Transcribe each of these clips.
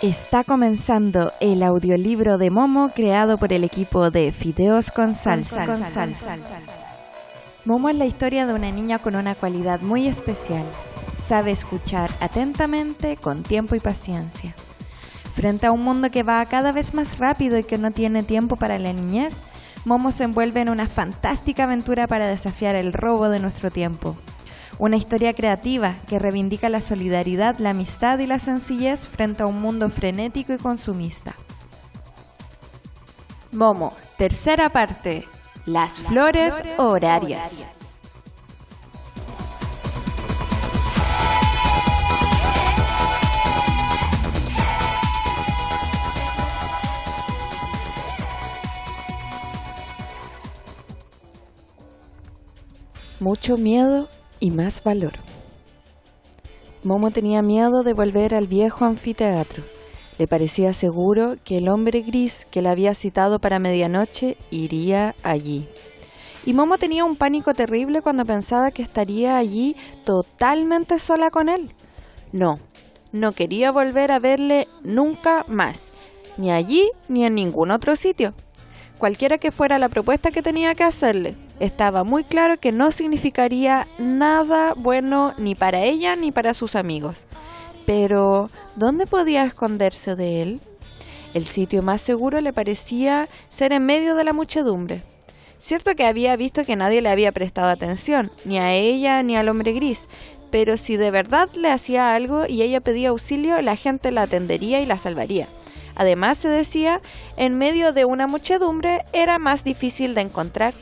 Está comenzando el audiolibro de Momo creado por el equipo de Fideos con Salsa. Momo es la historia de una niña con una cualidad muy especial. Sabe escuchar atentamente, con tiempo y paciencia. Frente a un mundo que va cada vez más rápido y que no tiene tiempo para la niñez, Momo se envuelve en una fantástica aventura para desafiar el robo de nuestro tiempo. Una historia creativa que reivindica la solidaridad, la amistad y la sencillez frente a un mundo frenético y consumista. Momo, tercera parte. Las flores horarias. Mucho miedo y más valor. Momo tenía miedo de volver al viejo anfiteatro. Le parecía seguro que el hombre gris que la había citado para medianoche iría allí. Y Momo tenía un pánico terrible cuando pensaba que estaría allí totalmente sola con él. No quería volver a verle nunca más, ni allí ni en ningún otro sitio. Cualquiera que fuera la propuesta que tenía que hacerle, estaba muy claro que no significaría nada bueno ni para ella ni para sus amigos. Pero, ¿dónde podía esconderse de él? El sitio más seguro le parecía ser en medio de la muchedumbre. Cierto que había visto que nadie le había prestado atención, ni a ella ni al hombre gris, pero si de verdad le hacía algo y ella pedía auxilio, la gente la atendería y la salvaría. Además, se decía, en medio de una muchedumbre era más difícil de encontrar.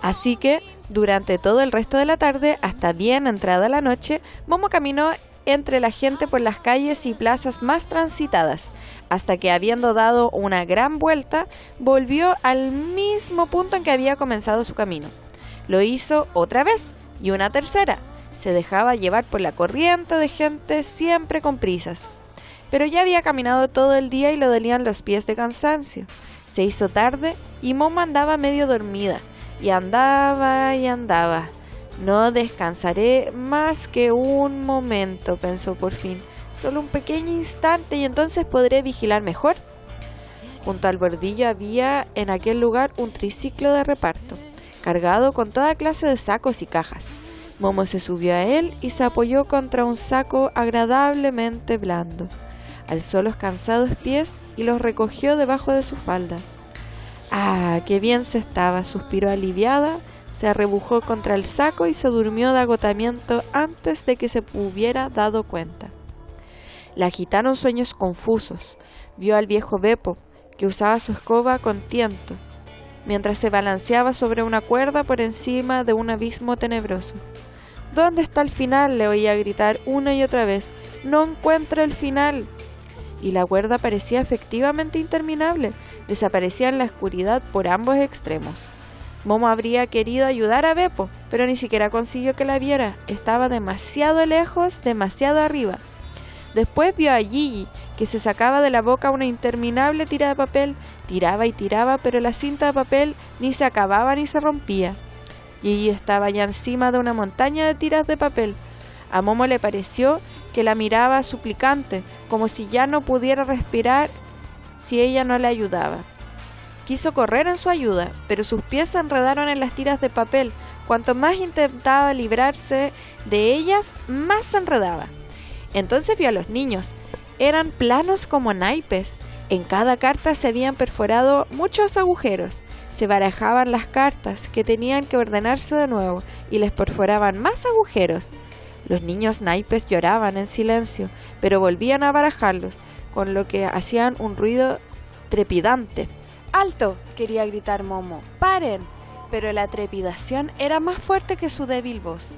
Así que, durante todo el resto de la tarde, hasta bien entrada la noche, Momo caminó entre la gente por las calles y plazas más transitadas, hasta que, habiendo dado una gran vuelta, volvió al mismo punto en que había comenzado su camino. Lo hizo otra vez, y una tercera. Se dejaba llevar por la corriente de gente siempre con prisas. Pero ya había caminado todo el día y le dolían los pies de cansancio. Se hizo tarde y Momo andaba medio dormida. Y andaba. No descansaré más que un momento, pensó por fin. Solo un pequeño instante y entonces podré vigilar mejor. Junto al bordillo había en aquel lugar un triciclo de reparto, cargado con toda clase de sacos y cajas. Momo se subió a él y se apoyó contra un saco agradablemente blando. Alzó los cansados pies y los recogió debajo de su falda. ¡Ah, qué bien se estaba!, suspiró aliviada, se arrebujó contra el saco y se durmió de agotamiento antes de que se hubiera dado cuenta. La agitaron sueños confusos. Vio al viejo Beppo, que usaba su escoba con tiento, mientras se balanceaba sobre una cuerda por encima de un abismo tenebroso. ¿Dónde está el final?, le oía gritar una y otra vez. ¡No encuentro el final! Y la cuerda parecía efectivamente interminable, desaparecía en la oscuridad por ambos extremos. Momo habría querido ayudar a Beppo, pero ni siquiera consiguió que la viera, estaba demasiado lejos, demasiado arriba. Después vio a Gigi, que se sacaba de la boca una interminable tira de papel, tiraba y tiraba, pero la cinta de papel ni se acababa ni se rompía. Gigi estaba ya encima de una montaña de tiras de papel. A Momo le pareció que la miraba suplicante, como si ya no pudiera respirar si ella no le ayudaba. Quiso correr en su ayuda, pero sus pies se enredaron en las tiras de papel. Cuanto más intentaba librarse de ellas, más se enredaba. Entonces vio a los niños. Eran planos como naipes. En cada carta se habían perforado muchos agujeros. Se barajaban las cartas, que tenían que ordenarse de nuevo, y les perforaban más agujeros. Los niños naipes lloraban en silencio, pero volvían a barajarlos, con lo que hacían un ruido trepidante. ¡Alto!, quería gritar Momo. ¡Paren! Pero la trepidación era más fuerte que su débil voz.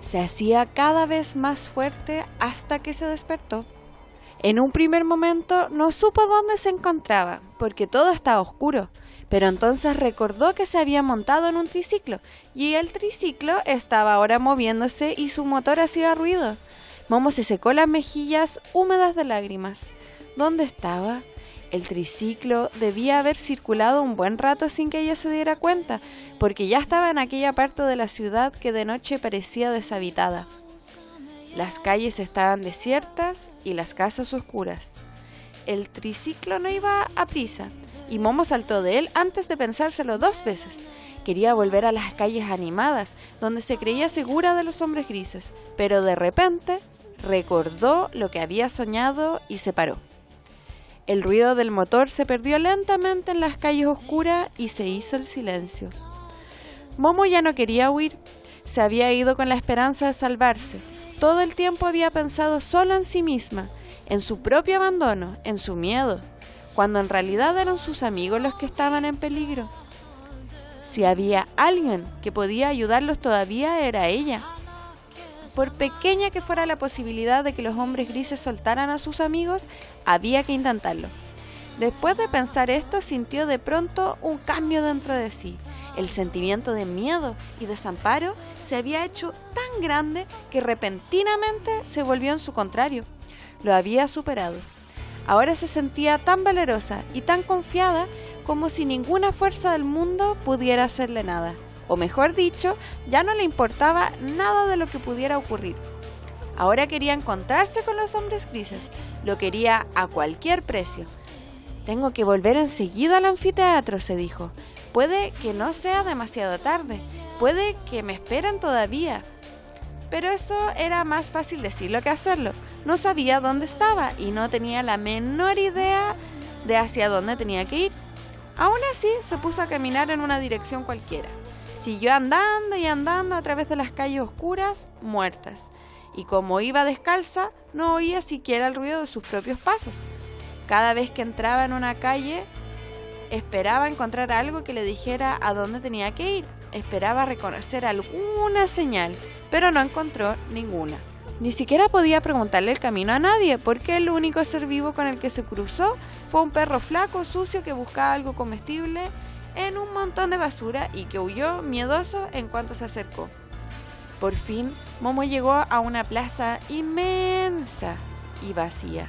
Se hacía cada vez más fuerte hasta que se despertó. En un primer momento no supo dónde se encontraba, porque todo estaba oscuro, pero entonces recordó que se había montado en un triciclo, y el triciclo estaba ahora moviéndose y su motor hacía ruido. Momo se secó las mejillas húmedas de lágrimas. ¿Dónde estaba? El triciclo debía haber circulado un buen rato sin que ella se diera cuenta, porque ya estaba en aquella parte de la ciudad que de noche parecía deshabitada. Las calles estaban desiertas y las casas oscuras. el triciclo no iba a prisa, y Momo saltó de él antes de pensárselo 2 veces. Quería volver a las calles animadas, donde se creía segura de los hombres grises, pero de repente recordó lo que había soñado y se paró. El ruido del motor se perdió lentamente en las calles oscuras y se hizo el silencio. Momo ya no quería huir, se había ido con la esperanza de salvarse. Todo el tiempo había pensado solo en sí misma, en su propio abandono, en su miedo, cuando en realidad eran sus amigos los que estaban en peligro. Si había alguien que podía ayudarlos todavía era ella. Por pequeña que fuera la posibilidad de que los hombres grises soltaran a sus amigos, había que intentarlo. Después de pensar esto, sintió de pronto un cambio dentro de sí. El sentimiento de miedo y desamparo se había hecho tan grande que repentinamente se volvió en su contrario. Lo había superado. Ahora se sentía tan valerosa y tan confiada como si ninguna fuerza del mundo pudiera hacerle nada. O mejor dicho, ya no le importaba nada de lo que pudiera ocurrir. Ahora quería encontrarse con los hombres grises. Lo quería a cualquier precio. Tengo que volver enseguida al anfiteatro, se dijo. Puede que no sea demasiado tarde. Puede que me esperen todavía. Pero eso era más fácil decirlo que hacerlo. No sabía dónde estaba y no tenía la menor idea de hacia dónde tenía que ir. Aún así, se puso a caminar en una dirección cualquiera. Siguió andando y andando a través de las calles oscuras, muertas. Y como iba descalza, no oía siquiera el ruido de sus propios pasos. Cada vez que entraba en una calle, esperaba encontrar algo que le dijera a dónde tenía que ir. Esperaba reconocer alguna señal, pero no encontró ninguna. Ni siquiera podía preguntarle el camino a nadie, porque el único ser vivo con el que se cruzó fue un perro flaco, sucio, que buscaba algo comestible en un montón de basura y que huyó miedoso en cuanto se acercó. Por fin, Momo llegó a una plaza inmensa y vacía.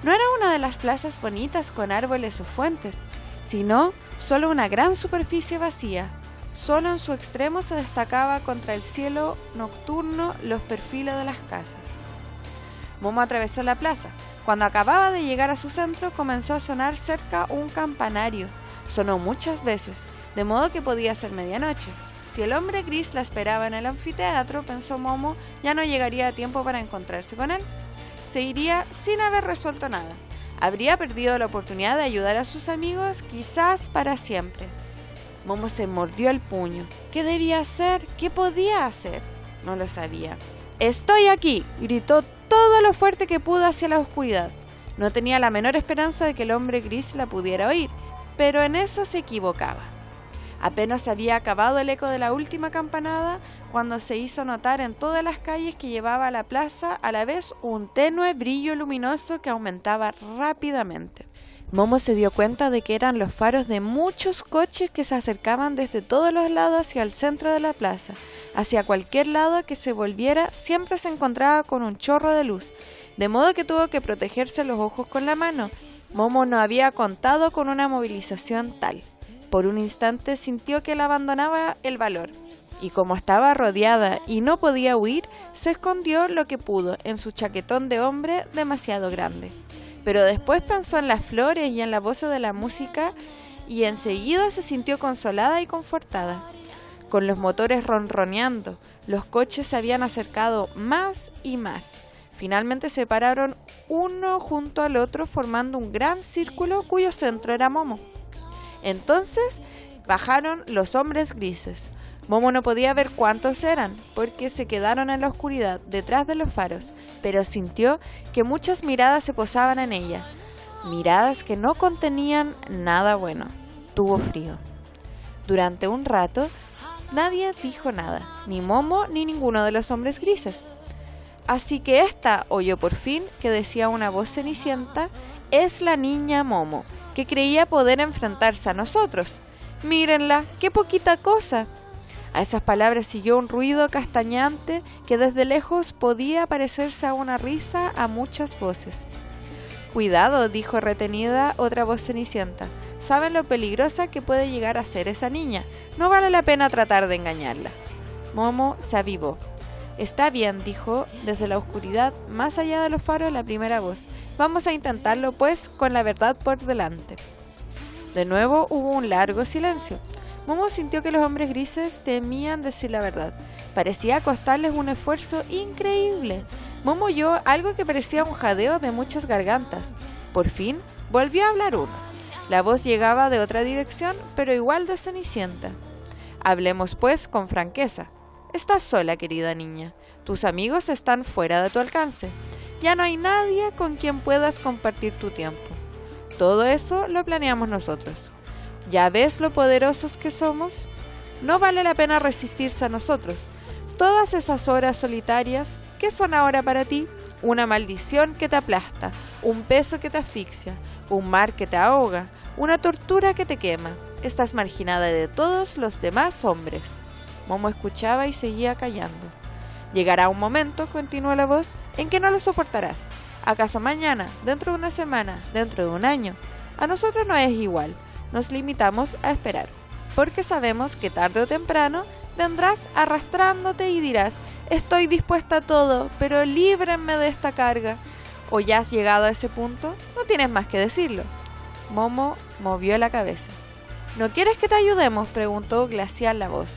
No era una de las plazas bonitas con árboles o fuentes, sino solo una gran superficie vacía. Solo en su extremo se destacaba contra el cielo nocturno los perfiles de las casas. Momo atravesó la plaza. Cuando acababa de llegar a su centro, comenzó a sonar cerca un campanario. Sonó muchas veces, de modo que podía ser medianoche. Si el hombre gris la esperaba en el anfiteatro, pensó Momo, ya no llegaría a tiempo para encontrarse con él. Se iría sin haber resuelto nada. Habría perdido la oportunidad de ayudar a sus amigos, quizás para siempre. Momo se mordió el puño. ¿Qué debía hacer? ¿Qué podía hacer? No lo sabía. ¡Estoy aquí!, gritó todo lo fuerte que pudo hacia la oscuridad. No tenía la menor esperanza de que el hombre gris la pudiera oír, pero en eso se equivocaba. Apenas había acabado el eco de la última campanada cuando se hizo notar en todas las calles que llevaba a la plaza a la vez un tenue brillo luminoso que aumentaba rápidamente. Momo se dio cuenta de que eran los faros de muchos coches que se acercaban desde todos los lados hacia el centro de la plaza. Hacia cualquier lado que se volviera siempre se encontraba con un chorro de luz, de modo que tuvo que protegerse los ojos con la mano. Momo no había contado con una movilización tal. Por un instante sintió que le abandonaba el valor, y como estaba rodeada y no podía huir, se escondió lo que pudo en su chaquetón de hombre demasiado grande. Pero después pensó en las flores y en la voz de la música y enseguida se sintió consolada y confortada. Con los motores ronroneando, los coches se habían acercado más y más. Finalmente se pararon uno junto al otro formando un gran círculo cuyo centro era Momo. Entonces bajaron los hombres grises. Momo no podía ver cuántos eran, porque se quedaron en la oscuridad, detrás de los faros, pero sintió que muchas miradas se posaban en ella, miradas que no contenían nada bueno. Tuvo frío. Durante un rato, nadie dijo nada, ni Momo ni ninguno de los hombres grises. Así que esta oyó por fin que decía una voz cenicienta, es la niña Momo, que creía poder enfrentarse a nosotros. Mírenla, qué poquita cosa. A esas palabras siguió un ruido castañante que desde lejos podía parecerse a una risa a muchas voces. Cuidado, dijo retenida otra voz cenicienta. Saben lo peligrosa que puede llegar a ser esa niña. No vale la pena tratar de engañarla. Momo se avivó. Está bien, dijo desde la oscuridad, más allá de los faros, la primera voz. Vamos a intentarlo, pues, con la verdad por delante. De nuevo hubo un largo silencio. Momo sintió que los hombres grises temían decir la verdad. Parecía costarles un esfuerzo increíble. Momo oyó algo que parecía un jadeo de muchas gargantas. Por fin, volvió a hablar uno. La voz llegaba de otra dirección, pero igual de cenicienta. Hablemos, pues, con franqueza. Estás sola, querida niña. Tus amigos están fuera de tu alcance. Ya no hay nadie con quien puedas compartir tu tiempo. Todo eso lo planeamos nosotros. ¿Ya ves lo poderosos que somos? No vale la pena resistirse a nosotros. Todas esas horas solitarias, ¿qué son ahora para ti? Una maldición que te aplasta, un peso que te asfixia, un mar que te ahoga, una tortura que te quema. Estás marginada de todos los demás hombres. Momo escuchaba y seguía callando. Llegará un momento, continuó la voz, en que no lo soportarás. ¿Acaso mañana, dentro de una semana, dentro de un año? A nosotros no es igual. Nos limitamos a esperar, porque sabemos que tarde o temprano vendrás arrastrándote y dirás: estoy dispuesta a todo, pero líbrenme de esta carga. ¿O ya has llegado a ese punto? No tienes más que decirlo. Momo movió la cabeza. ¿No quieres que te ayudemos?, preguntó glacial la voz.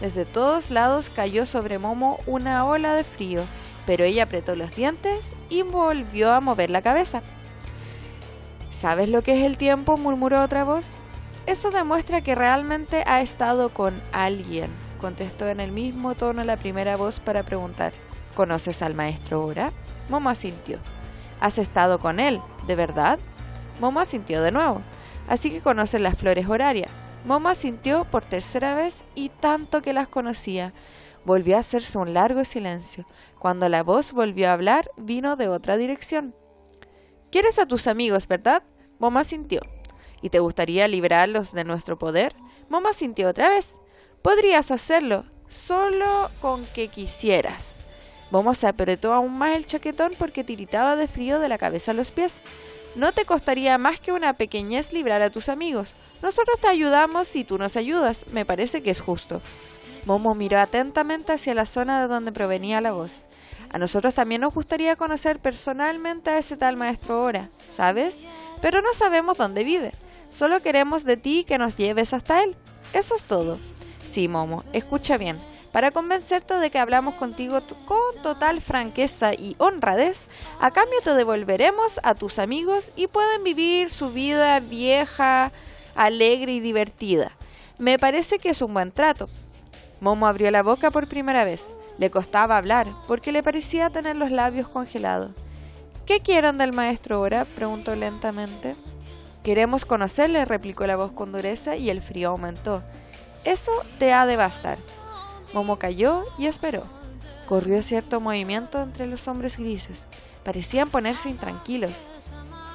Desde todos lados cayó sobre Momo una ola de frío, pero ella apretó los dientes y volvió a mover la cabeza. ¿Sabes lo que es el tiempo?, murmuró otra voz. Eso demuestra que realmente ha estado con alguien, contestó en el mismo tono la primera voz para preguntar. ¿Conoces al maestro Ora? Momo asintió. ¿Has estado con él, de verdad? Momo asintió de nuevo. Así que conoces las flores horarias. Momo asintió por tercera vez y tanto que las conocía. Volvió a hacerse un largo silencio. Cuando la voz volvió a hablar, vino de otra dirección. ¿Quieres a tus amigos, verdad? Momo asintió. ¿Y te gustaría librarlos de nuestro poder? Momo asintió otra vez. Podrías hacerlo, solo con que quisieras. Momo se apretó aún más el chaquetón porque tiritaba de frío de la cabeza a los pies. No te costaría más que una pequeñez librar a tus amigos. Nosotros te ayudamos y tú nos ayudas. Me parece que es justo. Momo miró atentamente hacia la zona de donde provenía la voz. A nosotros también nos gustaría conocer personalmente a ese tal maestro Ora, ¿sabes? Pero no sabemos dónde vive. Solo queremos de ti que nos lleves hasta él. Eso es todo. Sí, Momo, escucha bien. Para convencerte de que hablamos contigo con total franqueza y honradez, a cambio te devolveremos a tus amigos y pueden vivir su vida vieja, alegre y divertida. Me parece que es un buen trato. Momo abrió la boca por primera vez. Le costaba hablar, porque le parecía tener los labios congelados. ¿Qué quieren del maestro Ora?, preguntó lentamente. Queremos conocerle, replicó la voz con dureza, y el frío aumentó. Eso te ha de bastar. Momo calló y esperó. Corrió cierto movimiento entre los hombres grises. Parecían ponerse intranquilos.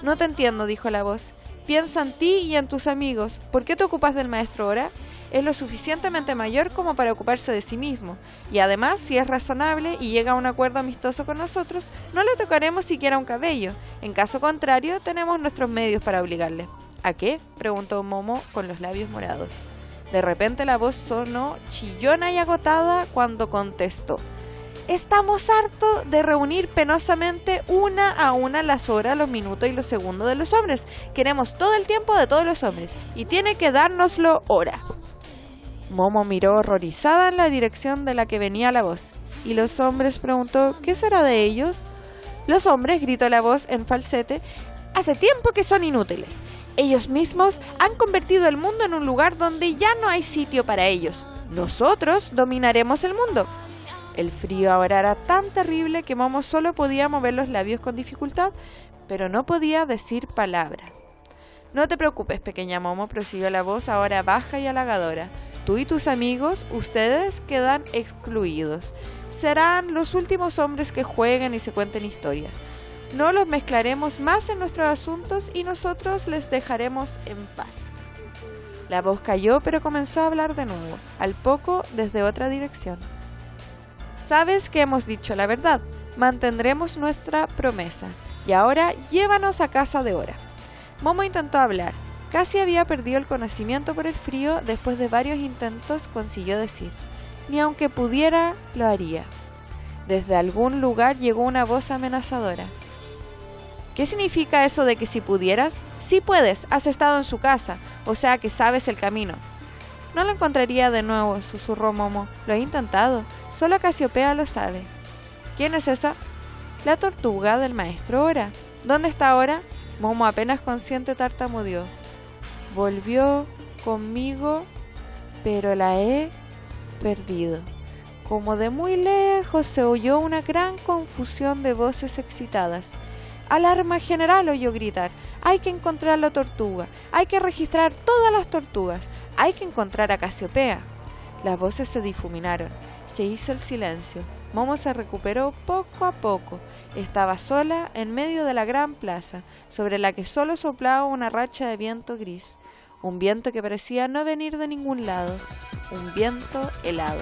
No te entiendo, dijo la voz. Piensa en ti y en tus amigos. ¿Por qué te ocupas del maestro Ora? Es lo suficientemente mayor como para ocuparse de sí mismo. Y además, si es razonable y llega a un acuerdo amistoso con nosotros, no le tocaremos siquiera un cabello. En caso contrario, tenemos nuestros medios para obligarle. ¿A qué?, preguntó Momo con los labios morados. De repente la voz sonó chillona y agotada cuando contestó. Estamos hartos de reunir penosamente una a una las horas, los minutos y los segundos de los hombres. Queremos todo el tiempo de todos los hombres y tiene que dárnoslo ahora. Momo miró horrorizada en la dirección de la que venía la voz. ¿Y los hombres?, preguntó. ¿Qué será de ellos? Los hombres, gritó la voz en falsete, hace tiempo que son inútiles. Ellos mismos han convertido el mundo en un lugar donde ya no hay sitio para ellos. Nosotros dominaremos el mundo. El frío ahora era tan terrible que Momo solo podía mover los labios con dificultad, pero no podía decir palabra. No te preocupes, pequeña Momo, prosiguió la voz ahora baja y halagadora. Tú y tus amigos, ustedes quedan excluidos. Serán los últimos hombres que jueguen y se cuenten historias. No los mezclaremos más en nuestros asuntos y nosotros les dejaremos en paz. La voz calló, pero comenzó a hablar de nuevo, al poco desde otra dirección. Sabes que hemos dicho la verdad, mantendremos nuestra promesa, y ahora llévanos a casa de Ora. Momo intentó hablar, casi había perdido el conocimiento por el frío, después de varios intentos consiguió decir, ni aunque pudiera, lo haría. Desde algún lugar llegó una voz amenazadora. ¿Qué significa eso de que si pudieras? Sí puedes, has estado en su casa, o sea que sabes el camino. No lo encontraría de nuevo, susurró Momo. Lo he intentado, solo Casiopea lo sabe. ¿Quién es esa? La tortuga del maestro Ora. ¿Dónde está ahora? Momo, apenas consciente, tartamudeó. Volvió conmigo, pero la he perdido. Como de muy lejos se oyó una gran confusión de voces excitadas. ¡Alarma general!, oyó gritar. Hay que encontrar a la tortuga. Hay que registrar todas las tortugas. Hay que encontrar a Casiopea. Las voces se difuminaron. Se hizo el silencio. Momo se recuperó poco a poco. Estaba sola en medio de la gran plaza, sobre la que solo soplaba una racha de viento gris. Un viento que parecía no venir de ningún lado. Un viento helado.